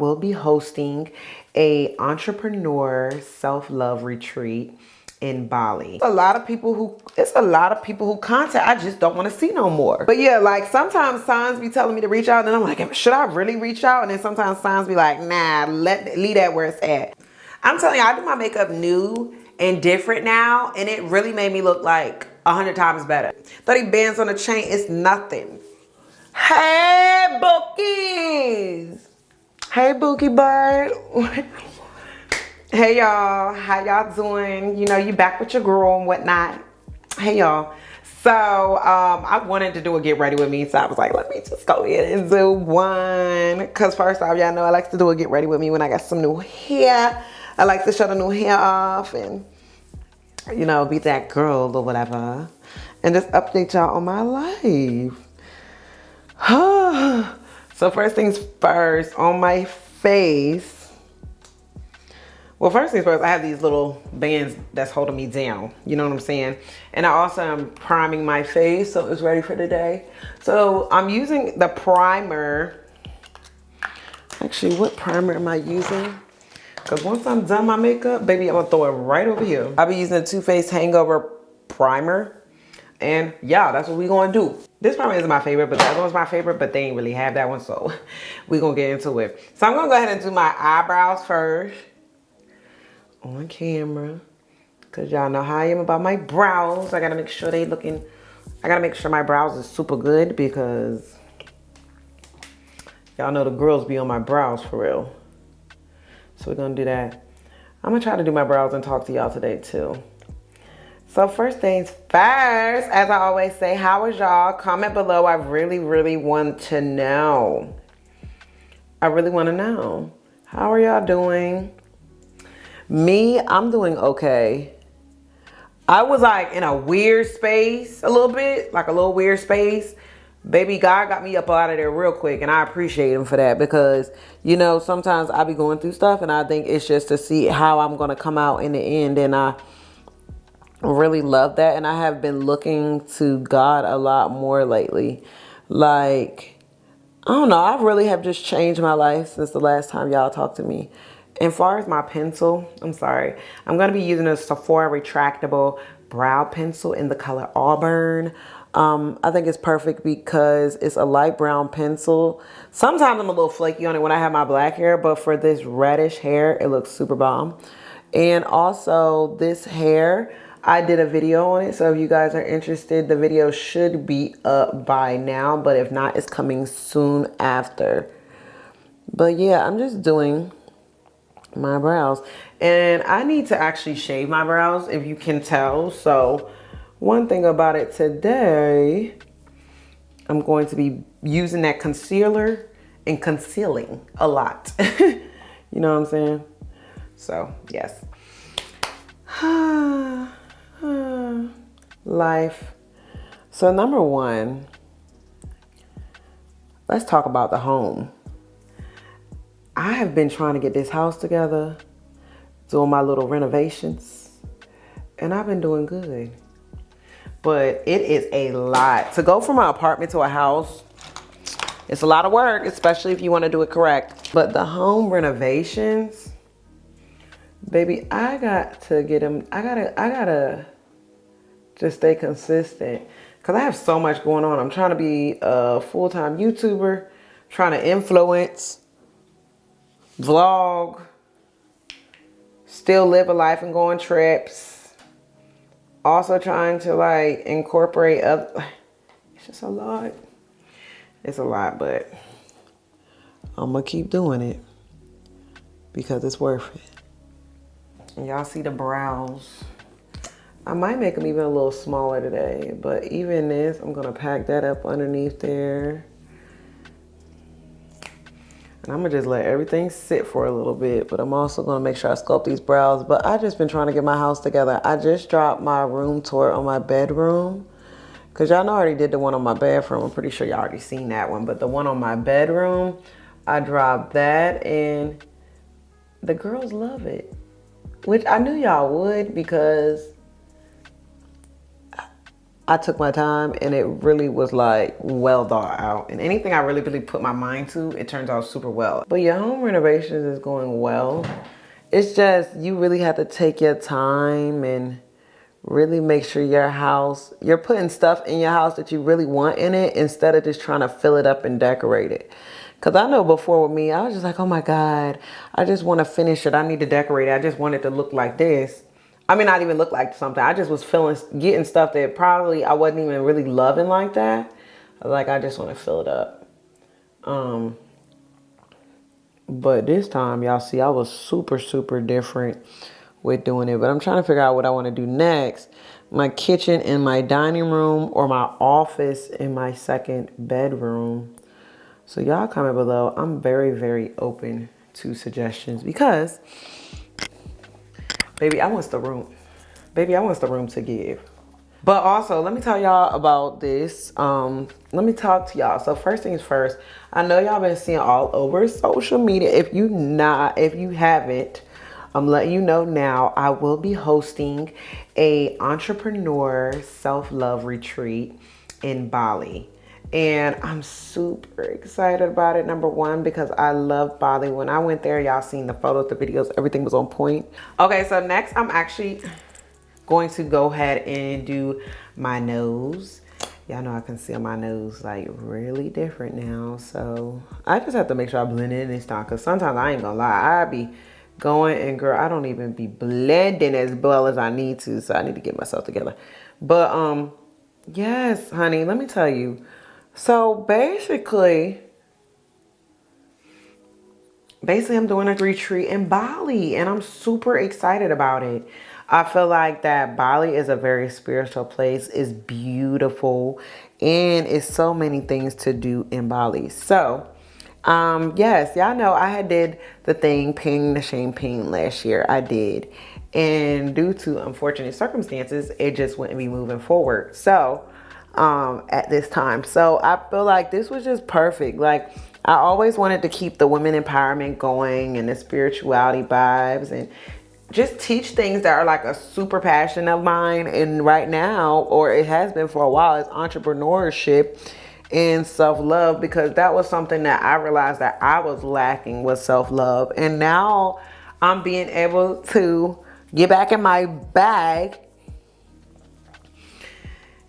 will be hosting a entrepreneur self-love retreat in Bali. It's a lot of people who contact I just don't want to see no more. But yeah, like sometimes signs be telling me to reach out and I'm like, should I really reach out? And then sometimes signs be like, nah, leave that where it's at. I'm telling you, I do my makeup new and different now, and it really made me look like 100 times better. 30 bands on a chain is nothing. Hey, Bookies! Hey, Bookie Bird. Hey, y'all. How y'all doing? You know, you back with your girl and whatnot. Hey, y'all. So, I wanted to do a get ready with me, so I was like, let me just go ahead and do one. Because first off, y'all know I like to do a get ready with me when I got some new hair. I like to show the new hair off and, you know, be that girl or whatever. And just update y'all on my life. So first things first, on my face. Well, first things first, I have these little bands that's holding me down. You know what I'm saying? And I also am priming my face so it's ready for the day. So I'm using the primer. Actually, what primer am I using? Because once I'm done my makeup, baby, I'm going to throw it right over here. I'll be using the Too Faced Hangover Primer. And yeah, that's what we're going to do. This primer isn't my favorite, but that one's my favorite, but they ain't really have that one, so we're going to get into it. So I'm going to go ahead and do my eyebrows first on camera, because y'all know how I am about my brows. I got to make sure they looking, I got to make sure my brows is super good, because y'all know the girls be on my brows for real. So we're going to do that. I'm going to try to do my brows and talk to y'all today too. So first things first, as I always say, how is y'all? Comment below. I really, really want to know. I really want to know. How are y'all doing? Me, I'm doing okay. I was like in a weird space a little bit, like a little weird space. Baby, God got me up out of there real quick, and I appreciate him for that, because, you know, sometimes I be going through stuff and I think it's just to see how I'm going to come out in the end, and I really love that. And I have been looking to God a lot more lately. Like, I don't know, I really have just changed my life since the last time y'all talked to me. And as far as my pencil, I'm sorry, I'm going to be using a Sephora retractable brow pencil in the color Auburn. I think it's perfect because it's a light brown pencil. Sometimes I'm a little flaky on it when I have my black hair, but for this reddish hair, it looks super bomb. And also this hair, I did a video on it, so if you guys are interested, the video should be up by now, but if not, it's coming soon after. But yeah, I'm just doing my brows, and I need to actually shave my brows, if you can tell. So one thing about it today, I'm going to be using that concealer and concealing a lot. You know what I'm saying? So yes. Life. So number one, let's talk about the home. I have been trying to get this house together, doing my little renovations, and I've been doing good. But it is a lot. To go from an apartment to a house, it's a lot of work, especially if you want to do it correct. But the home renovations, baby, I got to get them. I gotta just stay consistent, because I have so much going on. I'm trying to be a full-time YouTuber, trying to influence, vlog, still live a life and go on trips. Also trying to like incorporate other, it's just a lot. It's a lot, but I'm gonna keep doing it because it's worth it. And y'all see the brows. I might make them even a little smaller today, but even this, I'm gonna pack that up underneath there. And I'm gonna just let everything sit for a little bit, but I'm also gonna make sure I sculpt these brows. But I just been trying to get my house together. I just dropped my room tour on my bedroom, because y'all know I already did the one on my bathroom. I'm pretty sure y'all already seen that one, but the one on my bedroom, I dropped that, and the girls love it, which I knew y'all would, because I took my time and it really was like well thought out. And anything I really put my mind to, it turns out super well. But your home renovations is going well. It's just, you really have to take your time and really make sure your house, you're putting stuff in your house that you really want in it instead of just trying to fill it up and decorate it. Because I know before with me, I was just like, oh my God, I just want to finish it. I need to decorate it. I just want it to look like this. I mean, not even look like something. I just was getting stuff that probably I wasn't even really loving like that. Like, I just want to fill it up. But this time, y'all see, I was super different with doing it. But I'm trying to figure out what I want to do next. My kitchen in my dining room or my office in my second bedroom. So y'all comment below. I'm very open to suggestions because, baby, I want the room. Baby, I want the room to give. But also, let me tell y'all about this. Let me talk to y'all. So first things first, I know y'all been seeing all over social media. If you haven't, I'm letting you know now, I will be hosting a entrepreneur self-love retreat in Bali. And I'm super excited about it. Number one, because I love Bali. When I went there, y'all seen the photos, the videos, everything was on point. Okay, so next I'm actually going to go ahead and do my nose. Y'all know I conceal my nose like really different now. So I just have to make sure I blend in this time. Because sometimes I ain't gonna lie, I be going and girl, I don't even be blending as well as I need to. So I need to get myself together. But yes, honey, let me tell you. So basically I'm doing a retreat in Bali and I'm super excited about it. I feel like that Bali is a very spiritual place. It's beautiful and it's so many things to do in Bali. So yes, y'all know I had did the thing, painting the shame paint last year. I did. And due to unfortunate circumstances, it just wouldn't be moving forward. So at this time. So I feel like this was just perfect. Like I always wanted to keep the women empowerment going and the spirituality vibes and just teach things that are like a super passion of mine. And right now, or it has been for a while, is entrepreneurship and self-love, because that was something that I realized that I was lacking, was self-love. And now I'm being able to get back in my bag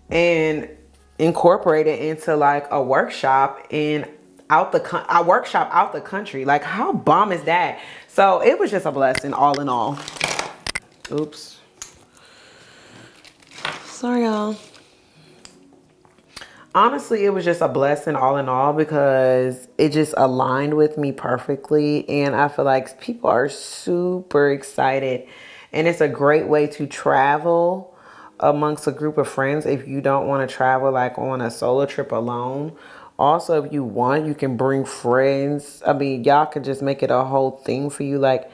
and incorporate it into like a workshop out the country. Like how bomb is that? So it was just a blessing all in all. Oops. Sorry, y'all. Honestly, it was just a blessing all in all because it just aligned with me perfectly. And I feel like people are super excited. And it's a great way to travel amongst a group of friends if you don't want to travel like on a solo trip alone. Also, if you want, you can bring friends. I mean, y'all can just make it a whole thing for you. Like,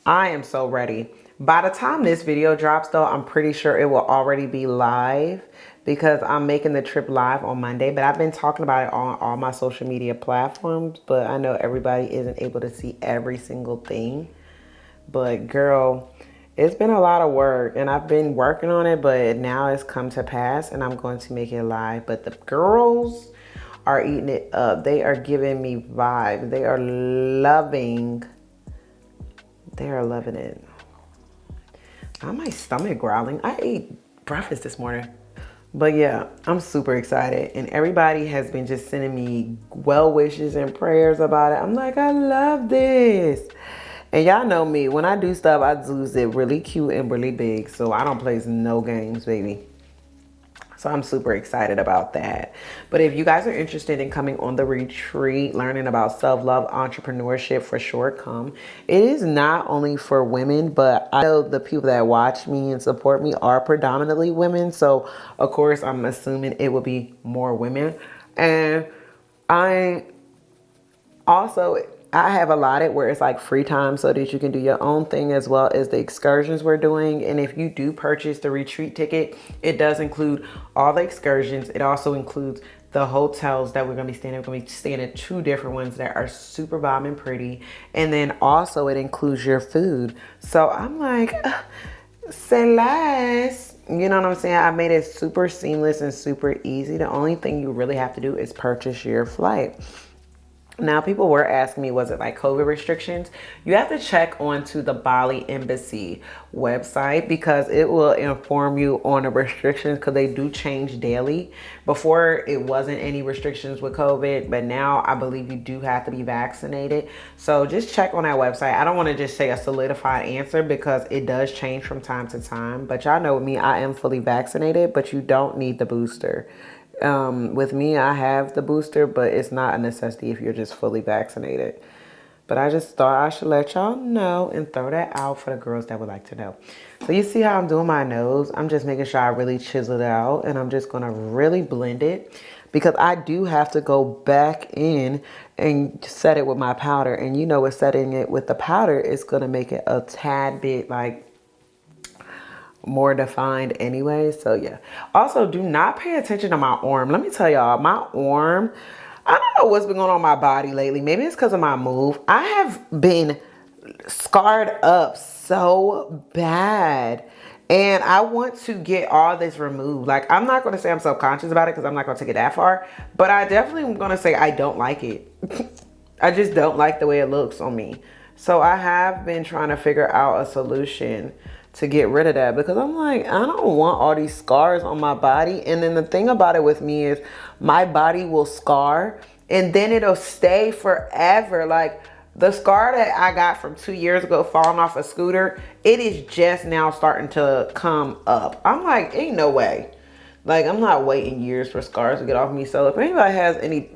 I am so ready. By the time this video drops, though, I'm pretty sure it will already be live because I'm making the trip live on Monday. But I've been talking about it on all my social media platforms. But I know everybody isn't able to see every single thing. But, girl, it's been a lot of work. And I've been working on it. But now it's come to pass. And I'm going to make it live. But the girls are eating it up. They are giving me vibes. They are loving. They are loving it. My stomach growling. I ate breakfast this morning. But yeah, I'm super excited. And everybody has been just sending me well wishes and prayers about it. I'm like, I love this. And y'all know me. When I do stuff, I do it really cute and really big. So I don't play no games, baby. So I'm super excited about that. But if you guys are interested in coming on the retreat, learning about self-love, entrepreneurship for short, come. It is not only for women, but I know the people that watch me and support me are predominantly women. So of course, I'm assuming it will be more women. And I have allotted where it's like free time so that you can do your own thing as well as the excursions we're doing. And if you do purchase the retreat ticket, it does include all the excursions. It also includes the hotels that we're going to be staying in. We're going to be staying at 2 different ones that are super bomb and pretty. And then also it includes your food. So I'm like, Celeste, You know what I'm saying? I made it super seamless and super easy. The only thing you really have to do is purchase your flight. Now, people were asking me, was it like COVID restrictions? You have to check onto the Bali Embassy website because it will inform you on the restrictions because they do change daily. Before, it wasn't any restrictions with COVID, but now I believe you do have to be vaccinated. So just check on that website. I don't want to just say a solidified answer because it does change from time to time. But y'all know me, I am fully vaccinated, but you don't need the booster. With me, I have the booster, but it's not a necessity if you're just fully vaccinated. But I just thought I should let y'all know and throw that out for the girls that would like to know. So you see how I'm doing my nose? I'm just making sure I really chisel it out, and I'm just gonna really blend it because I do have to go back in and set it with my powder. And you know, with setting it with the powder, it's gonna make it a tad bit like more defined anyway. So yeah, also do not pay attention to my arm. Let me tell y'all, my arm, I don't know what's been going on in my body lately. Maybe it's because of my move. I have been scarred up so bad, and I want to get all this removed. Like, I'm not going to say I'm self-conscious about it because I'm not going to take it that far, but I definitely am going to say I don't like it. I just don't like the way it looks on me. So I have been trying to figure out a solution to get rid of that because I'm like, I don't want all these scars on my body. And then the thing about it with me is my body will scar and then it'll stay forever. Like the scar that I got from 2 years ago falling off a scooter, it is just now starting to come up. I'm like, ain't no way. Like, I'm not waiting years for scars to get off me. So if anybody has any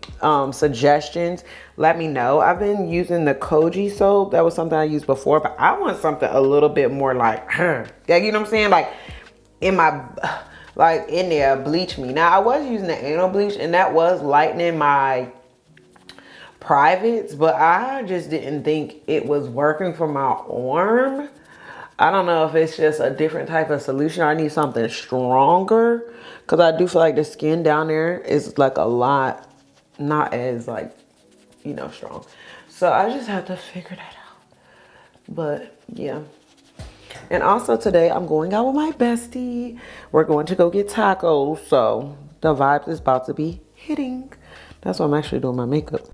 suggestions, let me know. I've been using the Koji soap. That was something I used before, but I want something a little bit more like, you know what I'm saying? Like in my, like in there, bleach me. Now I was using the anal bleach and that was lightening my privates, but I just didn't think it was working for my arm. I don't know if it's just a different type of solution. I need something stronger because I do feel like the skin down there is like a lot, not as like, you know, strong. So I just have to figure that out. But yeah. And also today I'm going out with my bestie. We're going to go get tacos. So the vibes is about to be hitting. That's why I'm actually doing my makeup.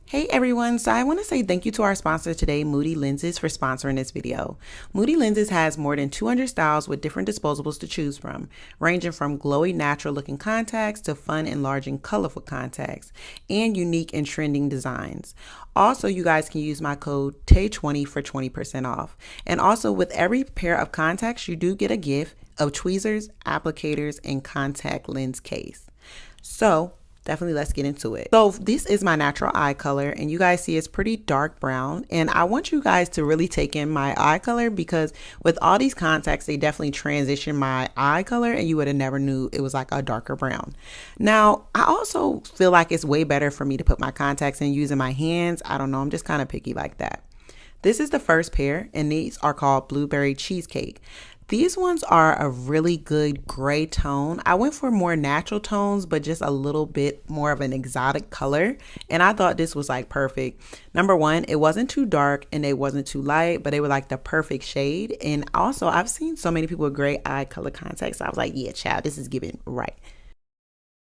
Hey everyone, so I want to say thank you to our sponsor today, MOODY Lenses, for sponsoring this video. MOODY Lenses has more than 200 styles with different disposables to choose from, ranging from glowy natural looking contacts to fun enlarging colorful contacts and unique and trending designs. Also, you guys can use my code TAY20 for 20% off. And also with every pair of contacts, you do get a gift of tweezers, applicators, and contact lens case. So definitely let's get into it. So this is my natural eye color and you guys see it's pretty dark brown, and I want you guys to really take in my eye color because with all these contacts they definitely transition my eye color and you would have never knew it was like a darker brown. Now I also feel like it's way better for me to put my contacts in using my hands. I don't know, I'm just kind of picky like that. This is the first pair and these are called Blueberry Cheesecake. These ones are a really good gray tone. I went for more natural tones, but just a little bit more of an exotic color. And I thought this was like perfect. Number one, it wasn't too dark and it wasn't too light, but they were like the perfect shade. And also I've seen so many people with gray eye color contacts. So I was like, yeah, child, this is giving right.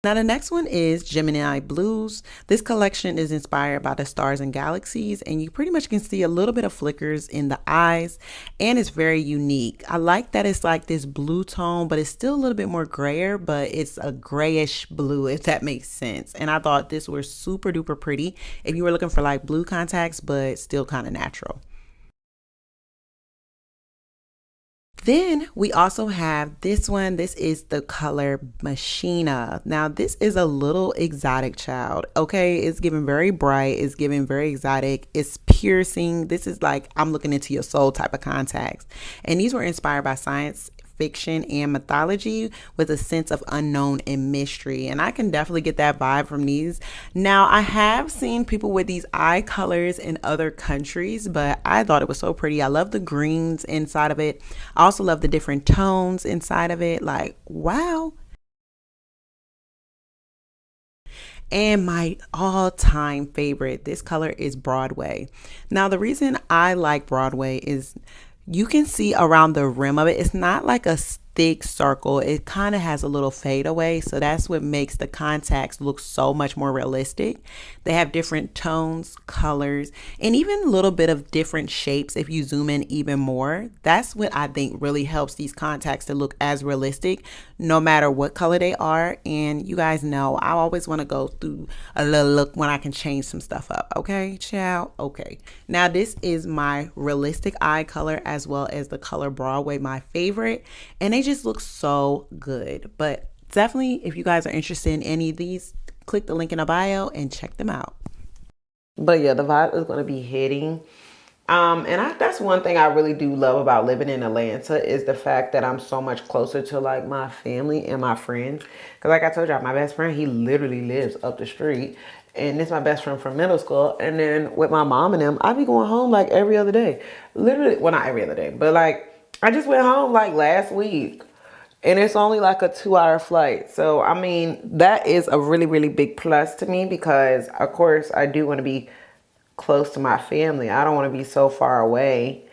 Now the next one is Gemini Blues. This collection is inspired by the stars and galaxies, and you pretty much can see a little bit of flickers in the eyes, and it's very unique. I like that it's like this blue tone, but it's still a little bit more grayer, but it's a grayish blue, if that makes sense. And I thought this was super duper pretty if you were looking for like blue contacts, but still kind of natural. Then we also have this one. This is the color Machina. Now this is a little exotic, child. Okay, it's giving very bright. It's giving very exotic. It's piercing. This is like I'm looking into your soul type of contacts. And these were inspired by science fiction and mythology with a sense of unknown and mystery, and I can definitely get that vibe from these. Now I have seen people with these eye colors in other countries, but I thought it was so pretty. I love the greens inside of it. I also love the different tones inside of it. Like, wow. And my all-time favorite, this color is Broadway. Now the reason I like Broadway is you can see around the rim of it. It's not like a thick circle. It kind of has a little fade away, so that's what makes the contacts look so much more realistic. They have different tones, colors, and even a little bit of different shapes if you zoom in even more. That's what I think really helps these contacts to look as realistic no matter what color they are. And you guys know I always want to go through a little look when I can change some stuff up. Okay, child? Okay. Now this is my realistic eye color as well as the color Broadway, my favorite. And they just look so good. But definitely, if you guys are interested in any of these, click the link in the bio and check them out. But yeah, the vibe is going to be hitting. That's one thing I really do love about living in Atlanta is the fact that I'm so much closer to like my family and my friends. Because like I told y'all, my best friend, he literally lives up the street. And this is my best friend from middle school. And then with my mom and them, I be going home like every other day. Literally, well, not every other day, but like I just went home like last week. And it's only like a 2-hour flight. So, I mean, that is a really, really big plus to me because, of course, I do want to be close to my family. I don't want to be so far away.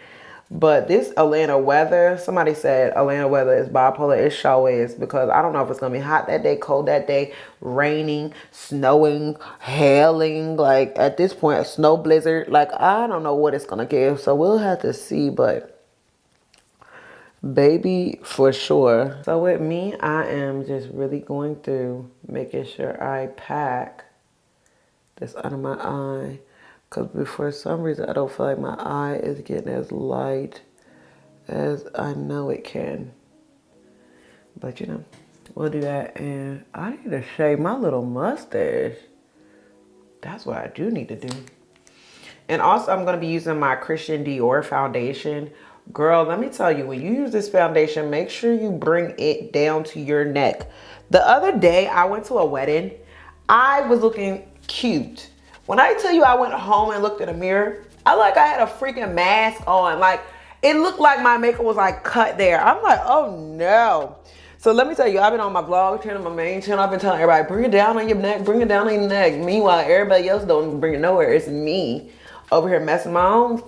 But this Atlanta weather, somebody said Atlanta weather is bipolar. It sure is because I don't know if it's going to be hot that day, cold that day, raining, snowing, hailing. Like, at this point, a snow blizzard. Like, I don't know what it's going to give. So, we'll have to see, but baby, for sure. So with me, I am just really going through making sure I pack this under my eye. Because for some reason, I don't feel like my eye is getting as light as I know it can. But you know, we'll do that. And I need to shave my little mustache. That's what I do need to do. And also, I'm going to be using my Christian Dior foundation. Girl, let me tell you, when you use this foundation, make sure you bring it down to your neck. The other day, I went to a wedding. I was looking cute. When I tell you I went home and looked in the mirror, I had a freaking mask on. Like, it looked like my makeup was like cut there. I'm like, oh no. So let me tell you, I've been on my vlog channel, my main channel. I've been telling everybody, bring it down on your neck, bring it down on your neck. Meanwhile, everybody else don't bring it nowhere. It's me over here messing my own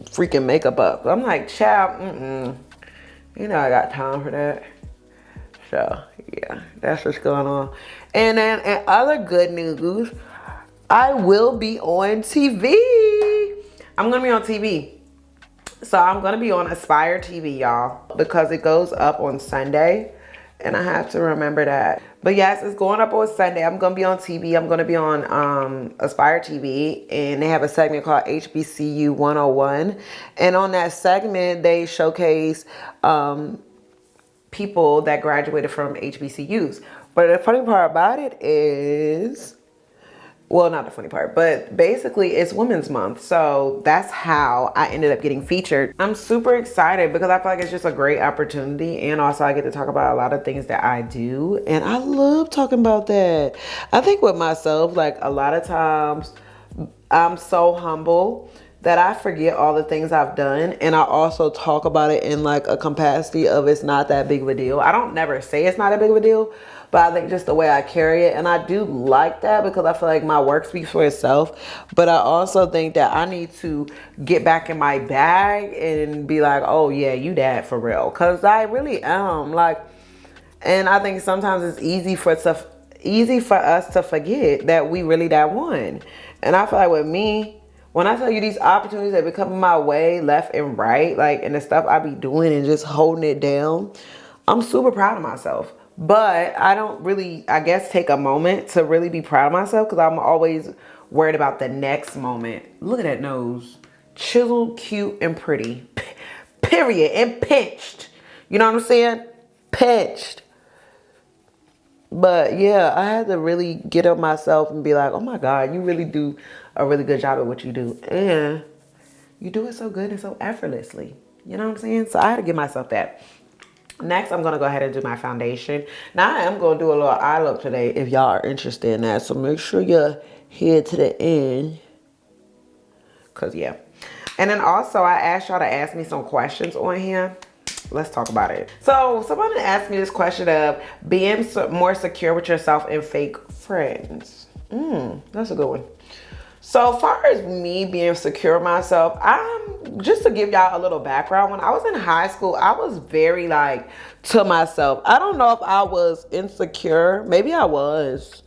freaking makeup up. I'm like, child, you know I got time for that. So, yeah, that's what's going on. And then, in other good news, I will be on TV. I'm going to be on TV. So, I'm going to be on Aspire TV, y'all, because it goes up on Sunday. And I have to remember that. But yes, it's going up on Sunday. I'm going to be on TV. I'm going to be on Aspire TV. And they have a segment called HBCU 101. And on that segment, they showcase people that graduated from HBCUs. But the funny part about it is, well, not the funny part, but basically it's Women's Month. So that's how I ended up getting featured. I'm super excited because I feel like it's just a great opportunity. And also I get to talk about a lot of things that I do. And I love talking about that. I think with myself, like a lot of times I'm so humble that I forget all the things I've done. And I also talk about it in like a capacity of it's not that big of a deal. I don't never say it's not that big of a deal, but I think just the way I carry it. And I do like that because I feel like my work speaks for itself. But I also think that I need to get back in my bag and be like, oh yeah, you that for real. Cause I really am like, and I think sometimes it's easy for us to forget that we really that one. And I feel like with me, when I tell you these opportunities that be coming my way left and right, like, and the stuff I be doing and just holding it down, I'm super proud of myself. But I don't really, I guess, take a moment to really be proud of myself because I'm always worried about the next moment. Look at that nose. Chiseled, cute, and pretty. Period. And pinched. You know what I'm saying? Pinched. But yeah, I had to really get up myself and be like, oh my God, you really do a really good job at what you do. And you do it so good and so effortlessly. You know what I'm saying? So I had to give myself that. Next, I'm going to go ahead and do my foundation. Now, I am going to do a little eye look today if y'all are interested in that. So make sure you're here to the end. Because, yeah. And then also, I asked y'all to ask me some questions on here. Let's talk about it. So someone asked me this question of being more secure with yourself and fake friends. That's a good one. So far as me being secure myself, just to give y'all a little background, when I was in high school, I was very like to myself. I don't know if I was insecure. Maybe I was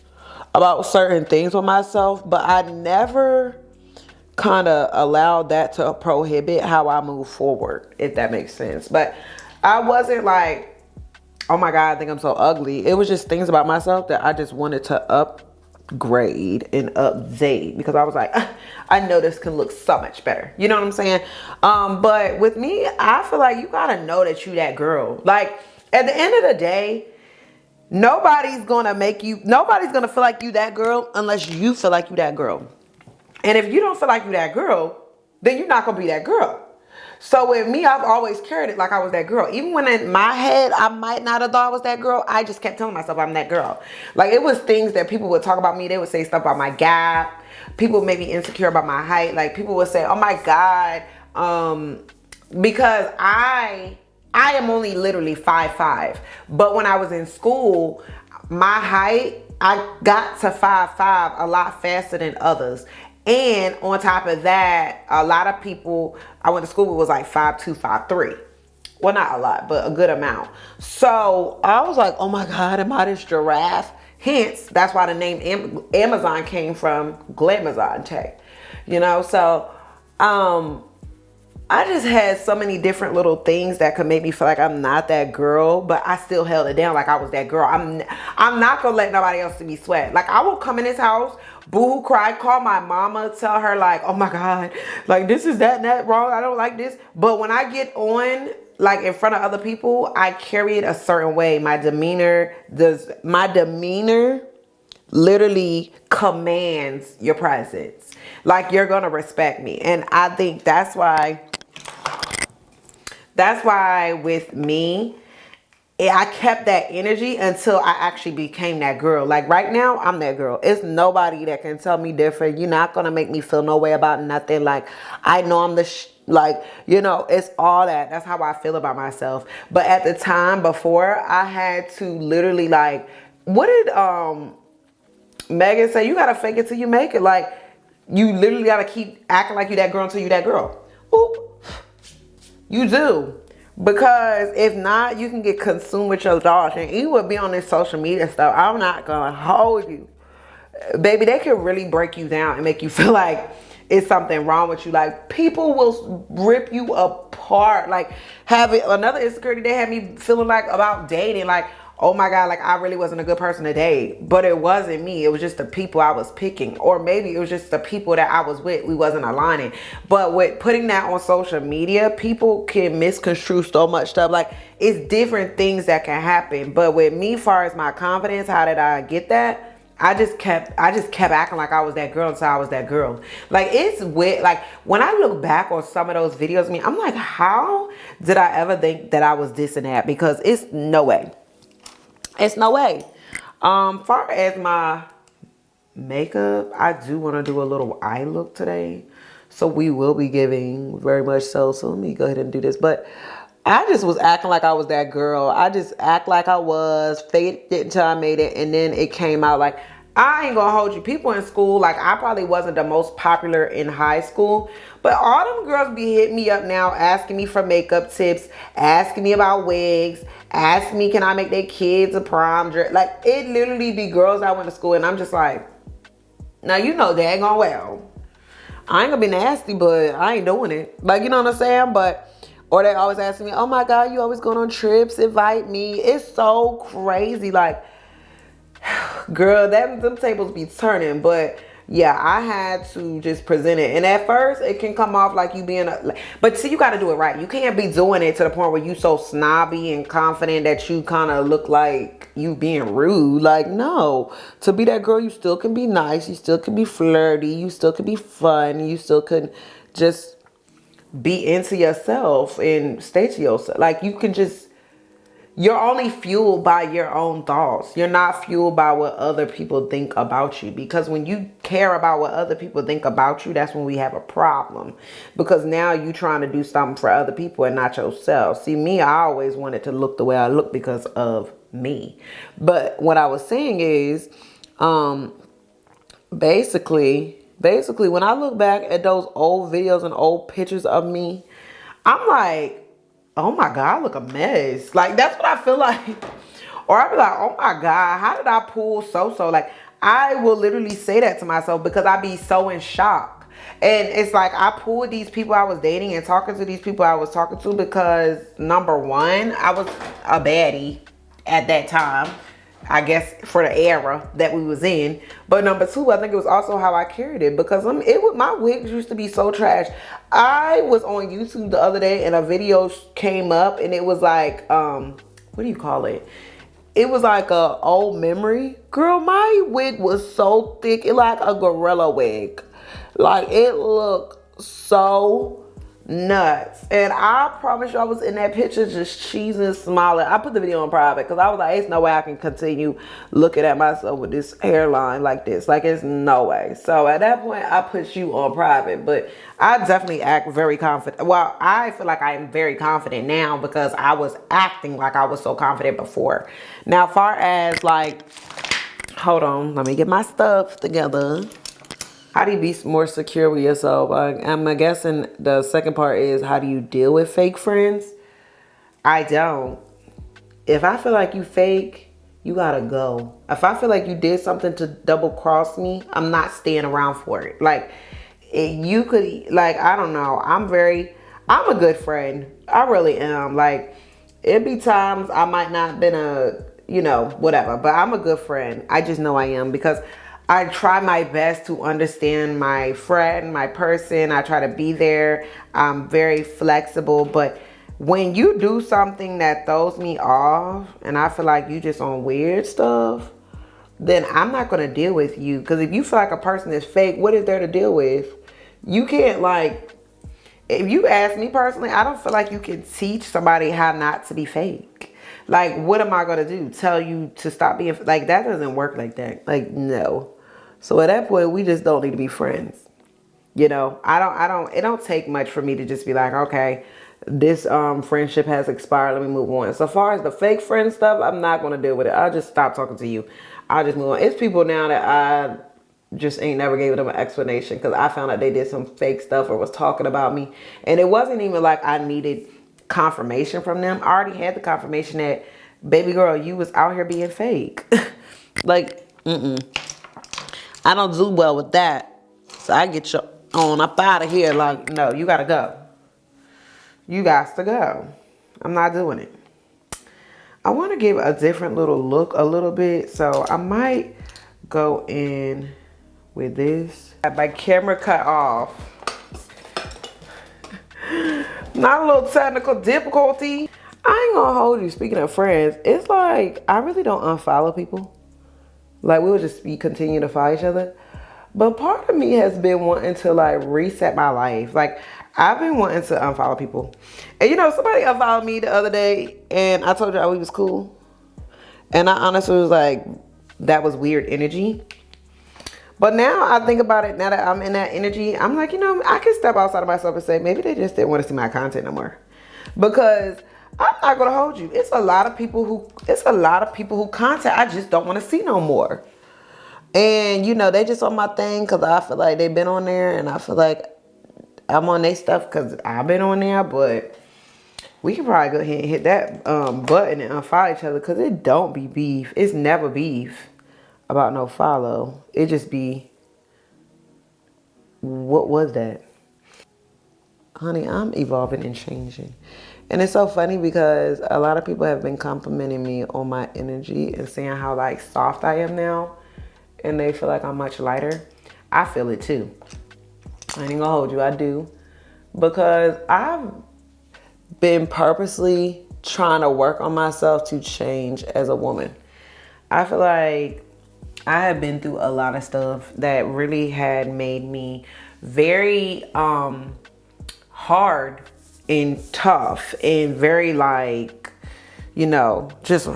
about certain things with myself, but I never kind of allowed that to prohibit how I move forward, if that makes sense. But I wasn't like, oh my God, I think I'm so ugly. It was just things about myself that I just wanted to upgrade and update, because I was like, I know this can look so much better. You know what I'm saying? But with me, I feel like you gotta know that you that girl. Like, at the end of the day, nobody's gonna feel like you that girl unless you feel like you that girl. And if you don't feel like you that girl, then you're not gonna be that girl. So with me, I've always carried it like I was that girl. Even when in my head, I might not have thought I was that girl, I just kept telling myself I'm that girl. Like, it was things that people would talk about me. They would say stuff about my gap. People made me insecure about my height. Like, people would say, oh my God, because I am only literally 5'5". But when I was in school, my height, I got to 5'5" a lot faster than others. And on top of that, a lot of people I went to school with was like 5'2", 5'3". Well, not a lot, but a good amount. So I was like, oh my God, am I this giraffe? Hence, that's why the name Amazon came from Glamazon tech. You know, so I just had so many different little things that could make me feel like I'm not that girl, but I still held it down like I was that girl. I'm not gonna let nobody else see me sweat. Like, I will come in this house, boo-hoo cry, call my mama, tell her like, oh my God, like this is that and that wrong, I don't like this. But when I get on, like in front of other people, I carry it a certain way. My demeanor literally commands your presence. Like, you're gonna respect me. And I think that's why with me, I kept that energy until I actually became that girl. Like, right now, I'm that girl. It's nobody that can tell me different. You're not gonna make me feel no way about nothing. Like, I know I'm like, you know, it's all that. That's how I feel about myself. But at the time before, I had to literally, like, what did Megan say? You gotta fake it till you make it. Like, you literally gotta keep acting like you that girl until you that girl. Oop. You do. Because if not, you can get consumed with your thoughts. And you would be on this social media stuff. I'm not gonna hold you. Baby, they can really break you down and make you feel like it's something wrong with you. Like, people will rip you apart. Like, having another insecurity they had me feeling like about dating. Like, oh my God, like I really wasn't a good person to date. But it wasn't me. It was just the people I was picking. Or maybe it was just the people that I was with. We wasn't aligning. But with putting that on social media, people can misconstrue so much stuff. Like, it's different things that can happen. But with me, far as my confidence, how did I get that? I just kept acting like I was that girl until I was that girl. Like, it's weird. Like, when I look back on some of those videos of me, I'm like, how did I ever think that I was this and that? Because it's no way. It's no way. Far as my makeup, I do want to do a little eye look today. So we will be giving very much so. So let me go ahead and do this. But I just was acting like I was that girl. I just act like I was, faked it until I made it, and then it came out. Like, I ain't gonna hold you. People in school, like, I probably wasn't the most popular in high school, but all them girls be hitting me up now, asking me for makeup tips, asking me about wigs, asking me, can I make their kids a prom dress? Like, it literally be girls I went to school, and I'm just like, now you know daggone well, I ain't gonna be nasty, but I ain't doing it. Like, you know what I'm saying? But, or they always asking me, oh my God, you always going on trips, invite me. It's so crazy. Like, girl, them tables be turning. But yeah, I had to just present it. And at first, it can come off like you being but see, you got to do it right. You can't be doing it to the point where you so snobby and confident that you kind of look like you being rude. Like, no. To be that girl, you still can be nice. You still can be flirty. You still can be fun. You still can just be into yourself and stay to yourself. Like, you can just, you're only fueled by your own thoughts. You're not fueled by what other people think about you. Because when you care about what other people think about you, that's when we have a problem. Because now you trying to do something for other people and not yourself. See, me, I always wanted to look the way I look because of me. But what I was saying is, basically, Basically, when I look back at those old videos and old pictures of me, I'm like, oh my God, I look a mess. Like, that's what I feel like. Or I'd be like, oh my God, how did I pull so-so? Like, I will literally say that to myself because I be so in shock. And it's like I pulled these people I was dating and talking to these people I was talking to because, number one, I was a baddie at that time. I guess for the era that we was in. But number two, I think it was also how I carried it because my wigs used to be so trash. I was on YouTube the other day and a video came up and it was like, what do you call it? It was like a old memory. Girl, my wig was so thick. It like a gorilla wig. Like, it looked so nuts. And I promise you, I was in that picture just cheesing, smiling. I put the video on private because I was like, there's no way I can continue looking at myself with this hairline like this. Like, it's no way. So at that point, I put you on private. But I definitely act very confident. Well, I feel like I am very confident now because I was acting like I was so confident before. Now, far as like, hold on, let me get my stuff together. How do you be more secure with yourself? I'm guessing the second part is how do you deal with fake friends? I don't. If I feel like you fake, you gotta go. If I feel like you did something to double cross me, I'm not staying around for it. Like, you could, like, I don't know. I'm a good friend. I really am. Like, it'd be times I might not been whatever, but I'm a good friend. I just know I am because I try my best to understand my friend, my person. I try to be there. I'm very flexible. But when you do something that throws me off and I feel like you just on weird stuff, then I'm not going to deal with you. Because if you feel like a person is fake, what is there to deal with? You can't, like, if you ask me personally, I don't feel like you can teach somebody how not to be fake. Like, what am I going to do? Tell you to stop being, like, that doesn't work like that. Like, no. So at that point, we just don't need to be friends. You know, it don't take much for me to just be like, okay, this friendship has expired. Let me move on. So far as the fake friend stuff, I'm not going to deal with it. I'll just stop talking to you. I'll just move on. It's people now that I just ain't never gave them an explanation because I found out they did some fake stuff or was talking about me. And it wasn't even like I needed confirmation from them. I already had the confirmation that, baby girl, you was out here being fake. Like, I don't do well with that. So I get you on up out of here. Like, no, you gotta go. You got to go. I'm not doing it. I want to give a different little look a little bit. So I might go in with this. I have my camera cut off. Not a little technical difficulty. I ain't gonna hold you. Speaking of friends, it's like I really don't unfollow people. Like, we'll just be continue to follow each other. But part of me has been wanting to, like, reset my life. Like, I've been wanting to unfollow people. And, you know, somebody unfollowed me the other day, and I told y'all we was cool. And I honestly was like, that was weird energy. But now I think about it, now that I'm in that energy, I'm like, you know, I can step outside of myself and say, maybe they just didn't want to see my content no more. Because I'm not gonna hold you. It's a lot of people who content I just don't want to see no more. And you know, they just on my thing because I feel like they've been on there, and I feel like I'm on their stuff because I've been on there. But we can probably go ahead and hit that button and unfollow each other because it don't be beef. It's never beef about no follow. It just be, what was that? Honey, I'm evolving and changing. And it's so funny because a lot of people have been complimenting me on my energy and saying how, like, soft I am now. And they feel like I'm much lighter. I feel it too. I ain't gonna hold you, I do. Because I've been purposely trying to work on myself to change as a woman. I feel like I have been through a lot of stuff that really had made me very hard and tough and very, like, you know, just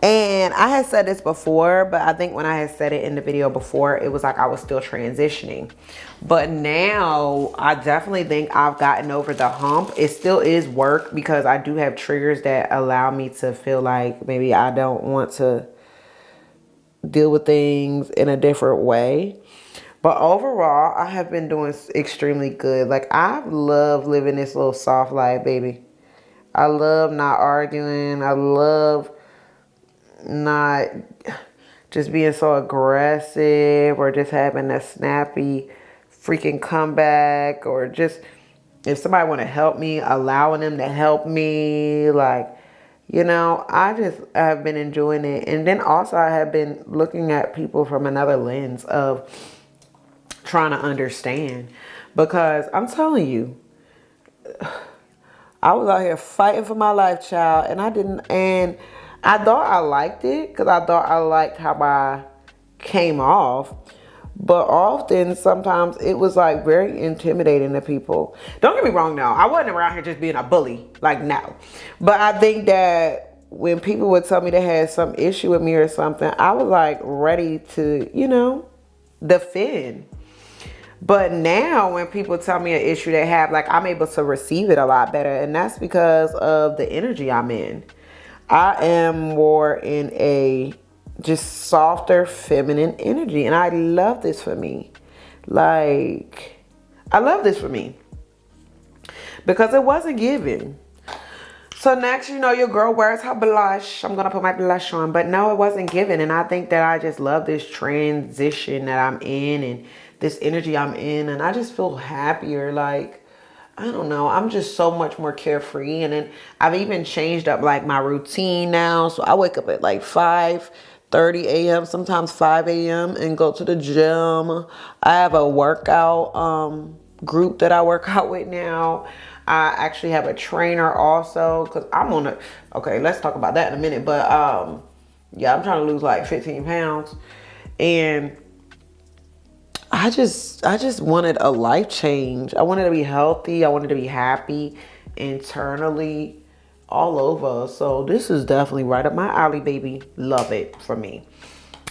and I had said this before, but I think when I had said it in the video before, it was like I was still transitioning. But now I definitely think I've gotten over the hump. It still is work because I do have triggers that allow me to feel like maybe I don't want to deal with things in a different way. But overall, I have been doing extremely good. Like, I love living this little soft life, baby. I love not arguing. I love not just being so aggressive or just having a snappy freaking comeback, or just if somebody want to help me, allowing them to help me. Like, you know, I have been enjoying it. And then also I have been looking at people from another lens of trying to understand, because I'm telling you, I was out here fighting for my life, child, and I thought I liked it because I thought I liked how I came off. But often, sometimes it was like very intimidating to people. Don't get me wrong, now I wasn't around here just being a bully, like, no. But I think that when people would tell me they had some issue with me or something, I was like ready to, you know, defend. But now when people tell me an issue they have, like, I'm able to receive it a lot better. And that's because of the energy I'm in. I am more in a just softer, feminine energy. And I love this for me. Like, I love this for me. Because it wasn't given. So next, you know, your girl wears her blush. I'm going to put my blush on. But no, it wasn't given. And I think that I just love this transition that I'm in and this energy I'm in. And I just feel happier. Like, I don't know. I'm just so much more carefree. And then I've even changed up like my routine now. So I wake up at like 5:30 a.m., sometimes 5 a.m. and go to the gym. I have a workout group that I work out with now. I actually have a trainer also, because I'm on a, okay, let's talk about that in a minute. But yeah, I'm trying to lose like 15 pounds. And I just wanted a life change. I wanted to be healthy. I wanted to be happy internally, all over. So this is definitely right up my alley, baby. Love it for me.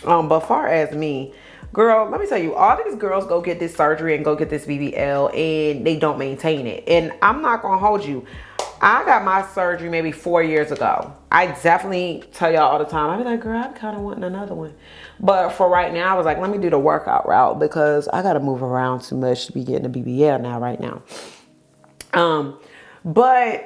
But far as me, girl, let me tell you, all these girls go get this surgery and go get this BBL and they don't maintain it. And I'm not gonna hold you. I got my surgery maybe 4 years ago. I definitely tell y'all all the time, I be like, girl, I kind of want another one. But for right now, I was like, let me do the workout route, because I got to move around too much to be getting a BBL now right now. But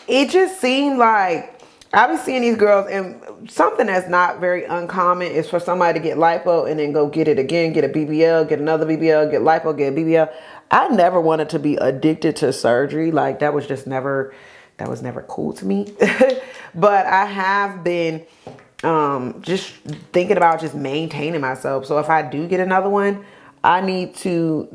it just seemed like I be seeing these girls, and something that's not very uncommon is for somebody to get lipo and then go get it again, get a BBL, get another BBL, get lipo, get a BBL. I never wanted to be addicted to surgery. Like, that was just never, that was never cool to me. But I have been just thinking about just maintaining myself. So if I do get another one, I need to,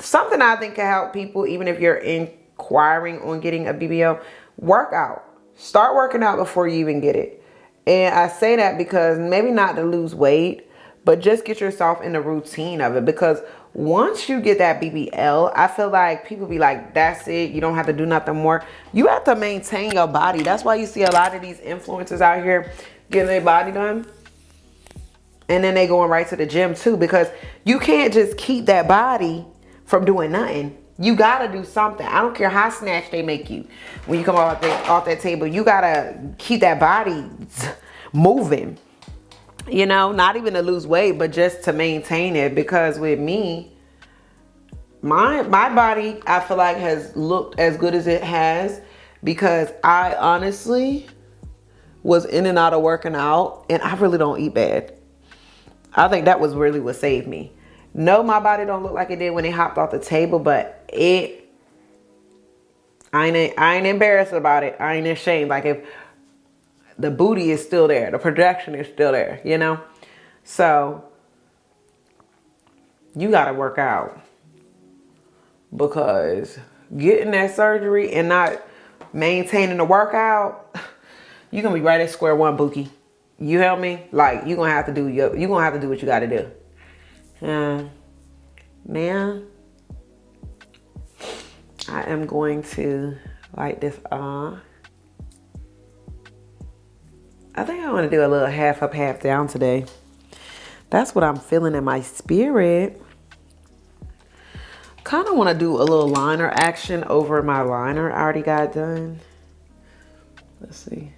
something I think can help people, even if you're inquiring on getting a BBL, work out. Start working out before you even get it. And I say that because maybe not to lose weight, but just get yourself in the routine of it. Because once you get that BBL, I feel like people be like, that's it. You don't have to do nothing more. You have to maintain your body. That's why you see a lot of these influencers out here getting their body done. And then they going right to the gym too, because you can't just keep that body from doing nothing. You gotta do something. I don't care how snatched they make you. When you come off that table, you gotta keep that body moving. You know, not even to lose weight, but just to maintain it. Because with me, my body, I feel like, has looked as good as it has because I honestly was in and out of working out, and I really don't eat bad. I think that was really what saved me. No, my body don't look like it did when it hopped off the table, but I ain't embarrassed about it. I ain't ashamed. Like, if the booty is still there, the projection is still there, you know? So you gotta work out, because getting that surgery and not maintaining the workout, you're gonna be right at square one, Bookie. You help me? Like, you're gonna have to do what you gotta do. Now I am going to light this on. I think I want to do a little half up, half down today. That's what I'm feeling in my spirit. Kind of want to do a little liner action over my liner I already got done. Let's see.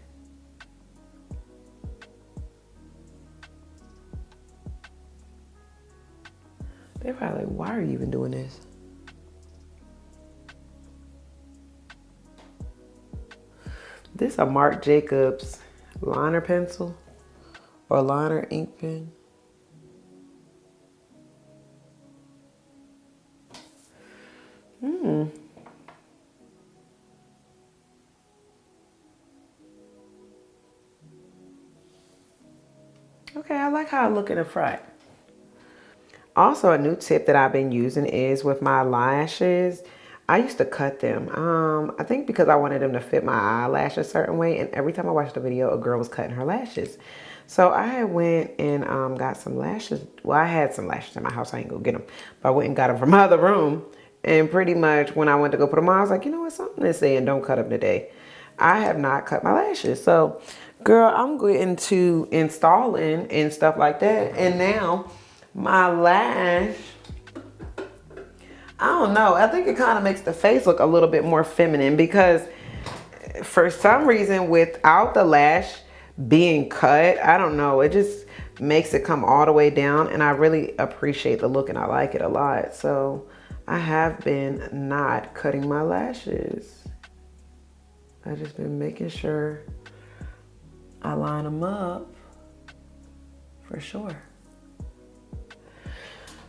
They're probably like, why are you even doing this? This a Marc Jacobs liner pencil or liner ink pen. Okay, I like how I look in the front. Also, a new tip that I've been using is with my lashes. I used to cut them. I think because I wanted them to fit my eyelash a certain way, and every time I watched a video, a girl was cutting her lashes. So I had went and got some lashes. Well, I had some lashes in my house. I ain't go get them, but I went and got them from my other room. And pretty much when I went to go put them on, I was like, you know what? Something is saying don't cut them today. I have not cut my lashes. So, girl, I'm getting to installing and stuff like that. And now my lash, I don't know. I think it kind of makes the face look a little bit more feminine because for some reason without the lash being cut, I don't know. It just makes it come all the way down, and I really appreciate the look and I like it a lot. So I have been not cutting my lashes. I just been making sure I line them up for sure.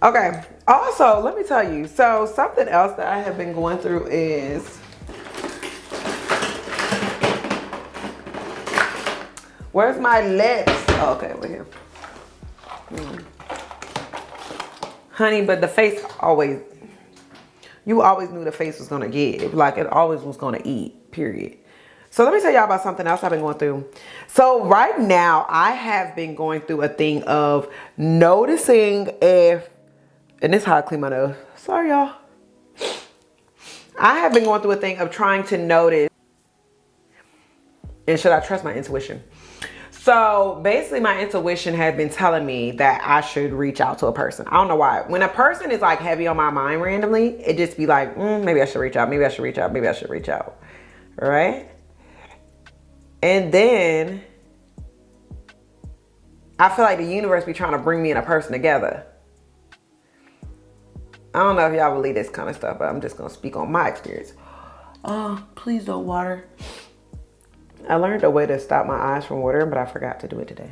Okay, also, let me tell you, so something else that I have been going through is, where's my lips? Oh, okay, over here. Honey, but the face always, you always knew the face was gonna give. Like, it always was gonna eat, period. So let me tell y'all about something else I've been going through. So right now, I have been going through a thing of noticing if, and this is how I clean my nose. Sorry, y'all. I have been going through a thing of trying to notice, and should I trust my intuition? So basically my intuition had been telling me that I should reach out to a person. I don't know why. When a person is like heavy on my mind randomly, it just be like, maybe I should reach out. Maybe I should reach out. Maybe I should reach out. Right? And then I feel like the universe be trying to bring me and a person together. I don't know if y'all believe this kind of stuff, but I'm just going to speak on my experience. Oh, please don't water. I learned a way to stop my eyes from watering, but I forgot to do it today.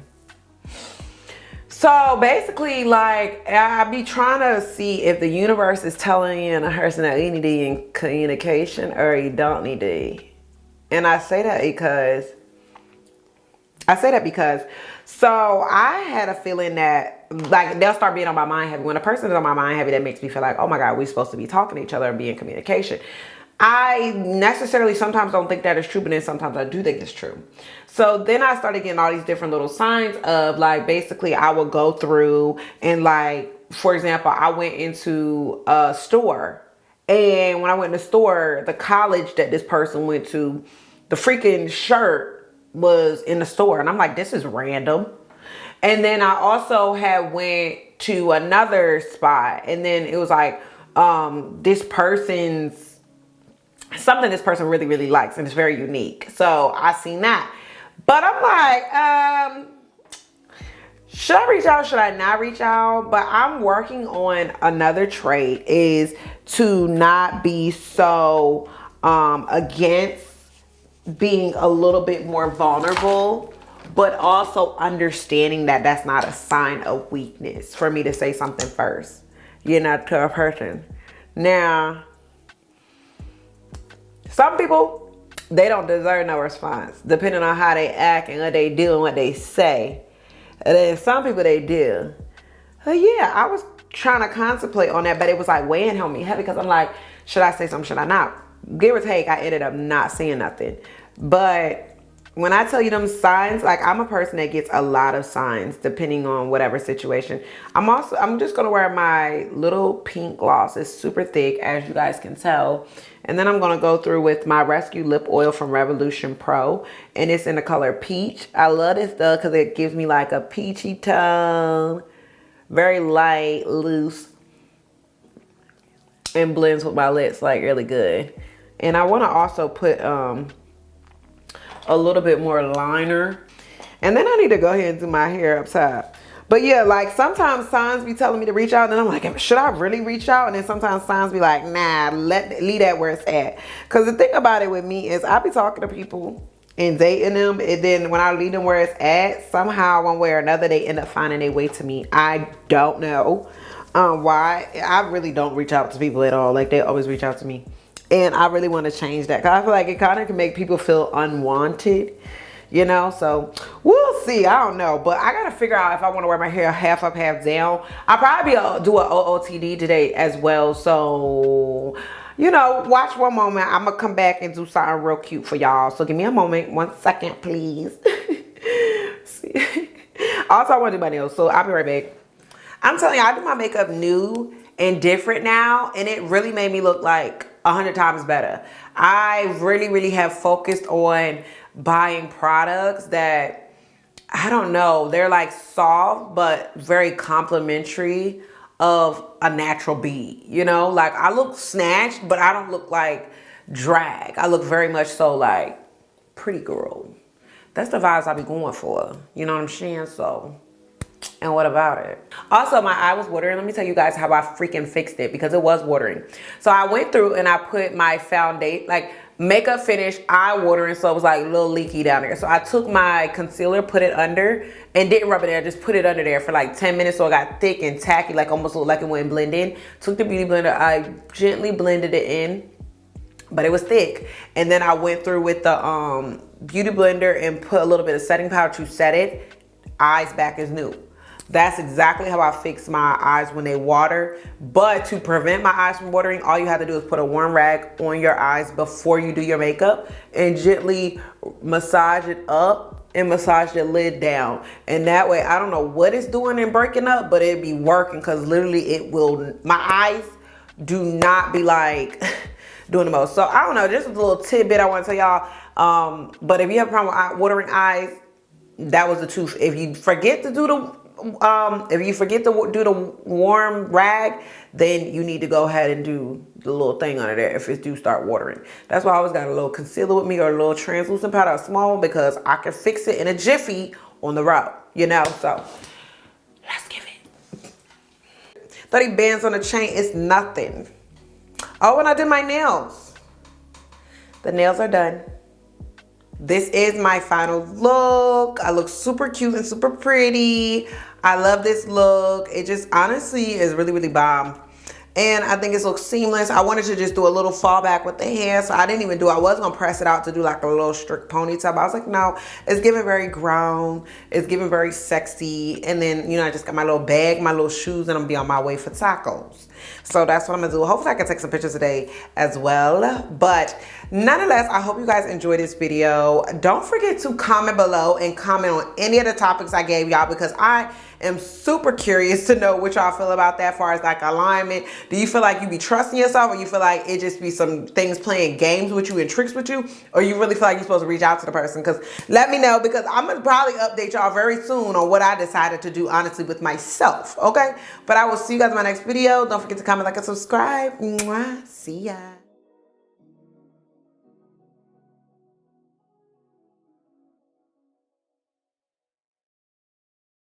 So basically, like, I be trying to see if the universe is telling you and a person that you need to be in communication or you don't need to be. And I say that because so I had a feeling that like they'll start being on my mind heavy. When a person is on my mind heavy, that makes me feel like, oh my God, we're supposed to be talking to each other and be in communication. I necessarily sometimes don't think that is true, but then sometimes I do think it's true. So then I started getting all these different little signs of like, basically I would go through and like, for example, I went into a store, and when I went in the store, the college that this person went to, the freaking shirt was in the store. And I'm like, this is random. And then I also had went to another spot, and then it was like, this person's, something this person really, really likes, and it's very unique. So I seen that. But I'm like, should I reach out? Should I not reach out? But I'm working on another trait, is to not be so against being a little bit more vulnerable, but also understanding that that's not a sign of weakness for me to say something first, you know, to a person. Now, some people, they don't deserve no response, depending on how they act and what they do and what they say. And then some people, they do. Yeah, I was trying to contemplate on that, but it was like weighing on me heavy because I'm like, should I say something? Should I not? Give or take, I ended up not saying nothing. But when I tell you them signs, like I'm a person that gets a lot of signs depending on whatever situation. I'm just gonna wear my little pink gloss. It's super thick, as you guys can tell. And then I'm gonna go through with my Rescue Lip Oil from Revolution Pro, and it's in the color peach. I love this though because it gives me like a peachy tone, very light, loose, and blends with my lips like really good. And I want to also put a little bit more liner, and then I need to go ahead and do my hair up top. But yeah, like sometimes signs be telling me to reach out and I'm like, should I really reach out? And then sometimes signs be like, nah, leave that where it's at. Cause the thing about it with me is I be talking to people and dating them, and then when I leave them where it's at, somehow one way or another they end up finding their way to me. I don't know why. I really don't reach out to people at all. Like they always reach out to me. And I really want to change that. Cause I feel like it kind of can make people feel unwanted. You know, so we'll see. I don't know, but I gotta figure out if I want to wear my hair half up, half down. I'll probably do an OOTD today as well. So, you know, watch one moment. I'm gonna come back and do something real cute for y'all. So give me a moment, 1 second, please. Also, I want to do my nails, so I'll be right back. I'm telling you, I do my makeup new and different now, and it really made me look like 100 times better. I really have focused on buying products that, I don't know, they're like soft but very complimentary of a natural bead, you know? Like I look snatched, but I don't look like drag. I look very much so like pretty girl. That's the vibes I be going for, you know what I'm saying? So, and what about it? Also, my eye was watering. Let me tell you guys how I freaking fixed it, because it was watering. So I went through and I put my foundation, like makeup finish, eye watering, so it was like a little leaky down there. So I took my concealer, put it under, and didn't rub it there, just put it under there for like 10 minutes so it got thick and tacky, like almost looked like it wouldn't blend in. Took the beauty blender, I gently blended it in, but it was thick. And then I went through with the beauty blender and put a little bit of setting powder to set it. Eyes back as new. That's exactly how I fix my eyes when they water. But to prevent my eyes from watering, all you have to do is put a warm rag on your eyes before you do your makeup and gently massage it up and massage the lid down. And that way, I don't know what it's doing and breaking up, but it'd be working, because literally it will, my eyes do not be like doing the most. So I don't know, just a little tidbit I want to tell y'all. But if you have a problem with watering eyes, that was the truth. If you forget to do the do the warm rag, then you need to go ahead and do the little thing under there if it do start watering. That's why I always got a little concealer with me, or a little translucent powder, a small one, because I can fix it in a jiffy on the road, you know. So let's give it 30 bands on the chain is nothing. Oh, and I did my nails. The nails are done. This is my final look. I look super cute and super pretty. I love this look. It just honestly is really bomb. And I think it looks seamless. I wanted to just do a little fallback with the hair, so I didn't even do, I was gonna press it out to do like a little strict ponytail, but I was like, no, it's giving very grown, it's giving very sexy. And then, you know, I just got my little bag, my little shoes, and I'm gonna be on my way for tacos. So that's what I'm gonna do. Hopefully I can take some pictures today as well. But nonetheless, I hope you guys enjoyed this video. Don't forget to comment below and comment on any of the topics I gave y'all, because I am super curious to know what y'all feel about that, as far as like alignment. Do you feel like you be trusting yourself, or you feel like it just be some things playing games with you and tricks with you, or you really feel like you're supposed to reach out to the person? Because let me know, because I'm gonna probably update y'all very soon on what I decided to do honestly with myself, okay? But I will see you guys in my next video. Don't forget to comment, like, and subscribe. Mwah. See ya.